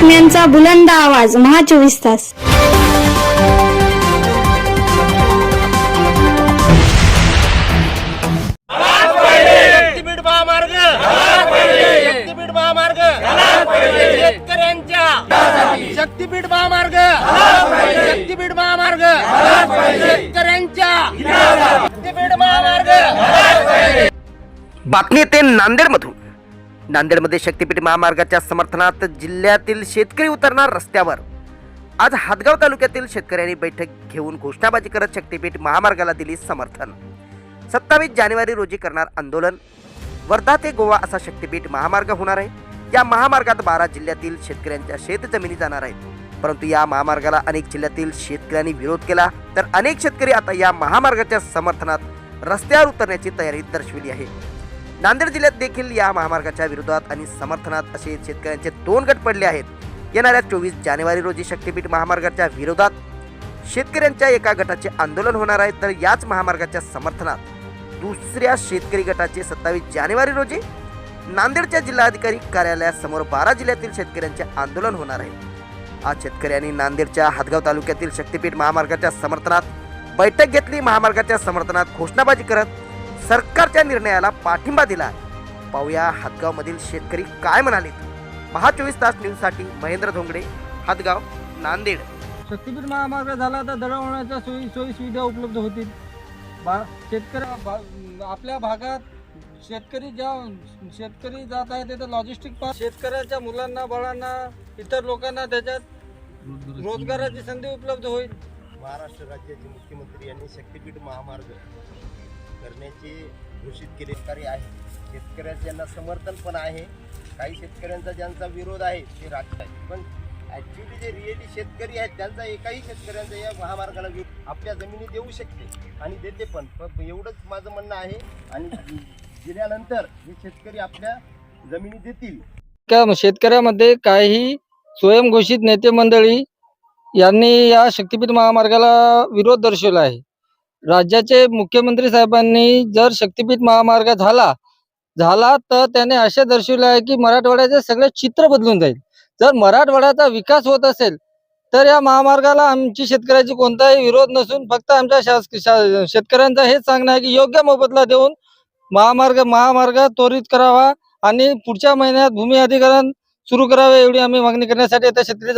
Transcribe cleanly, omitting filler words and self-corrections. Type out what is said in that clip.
बातम्यांचा बुलंद आवाज महा 24 तास। शक्तीपीठ महामार्ग शक्तीपीठ महामार्ग शेतकऱ्यांच्या शक्तीपीठ महामार्ग शक्तीपीठ महामार्ग शेतकऱ्यांच्या शक्तीपीठ महामार्ग। बातमी येते नांदेडमधून। नांदेडमध्ये शक्तीपीठ महामार्गाच्या समर्थनार्थ जिल्ह्यातील शेतकरी उतरणार रस्त्यावर। आज हातगाव तालुक्यातील शेतकऱ्यांनी बैठक घेऊन घोषणाबाजी करत शक्तीपीठ महामार्गाला दिली समर्थन। 27 जानेवारी रोजी करणार आंदोलन। वर्धा ते गोवा असा शक्तीपीठ महामार्ग होणार आहे। या महामार्गात 12 जिल्ह्यातील शेतकऱ्यांच्या शेतजमिनी जाणार आहेत, परंतु या महामार्गाला अनेक जिल्ह्यातील शेतकऱ्यांनी विरोध केला, तर अनेक शेतकरी आता या महामार्गाच्या समर्थनात रस्त्यावर उतरण्याची तयारी दर्शविली आहे। नांदेड जिल्ह्यात देखील या महामार्गाच्या विरोधात आणि समर्थनात असे शेतकऱ्यांचे 2 गट पडले आहेत। येणाऱ्या 24 जानेवारी रोजी शक्तीपीठ महामार्गाच्या विरोधात शेतकऱ्यांच्या एका गटाचे आंदोलन होणार आहे, तर याच महामार्गाच्या समर्थनात दुसऱ्या शेतकरी गटाचे 27 जानेवारी रोजी नांदेडच्या जिल्हाधिकारी कार्यालयासमोर 12 जिल्ह्यातील शेतकऱ्यांचे आंदोलन होणार आहे। आज शेतकऱ्यांनी नांदेडच्या हातगाव तालुक्यातील शक्तीपीठ महामार्गाच्या समर्थनात बैठक घेतली। महामार्गाच्या समर्थनात घोषणाबाजी करत सरकारच्या निर्णयाला पाठिंबा दिला। पाहूया हातगाव मधील शेतकरी काय म्हणाले। महा 24 तास न्यूज साठी महेंद्र धोंगडे, हातगाव, नांदेड। शक्तीपीठ महामार्ग झाला तर दळणवळणाच्या सोयी सुविधा उपलब्ध होतील। आपल्या भागात शेतकरी जात आहे तिथे लॉजिस्टिक पार्क, शेतकऱ्याच्या मुलांना, बाळांना, इतर लोकांना त्याच्यात रोजगाराची संधी उपलब्ध होईल। महाराष्ट्र राज्याचे मुख्यमंत्री यांनी शक्तीपीठ महामार्ग करण्याचे घोषित केले आहे। शेतकऱ्यांचे यांना समर्थन पण आहे, काही शेतकऱ्यांचा ज्यांचा विरोध आहे ते राज्य आहे, पण ॲक्च्युली जे रिअली शेतकरी आहेत त्यांचा एकाही शेतकऱ्यांचा या महामार्गाला आपल्या जमिनी देऊ शकते आणि देते पण एवढंच माझं म्हणणं आहे। आणि दिल्यानंतर हे शेतकरी आपल्या जमिनी देतील। शेतकऱ्यामध्ये काही स्वयंघोषित नेते मंडळी यांनी या शक्तीपीठ महामार्गाला विरोध दर्शवला आहे। राज्याचे मुख्यमंत्री साहेबांनी जर शक्तीपीठ महामार्ग झाला तर त्याने असे दर्शवले आहे की मराठवाड्याचे सगळे चित्र बदलून जाईल। जर मराठवाड्याचा विकास होत असेल तर या महामार्गाला आमची शेतकऱ्याची कोणताही विरोध नसून फक्त आमच्या शेतकऱ्यांचा हेच सांगणं आहे की योग्य मोबदला देऊन महामार्ग त्वरित करावा आणि पुढच्या महिन्यात भूमी अधिग्रहण सुरू करावे, एवढी आम्ही मागणी करण्यासाठी आता शेतकरी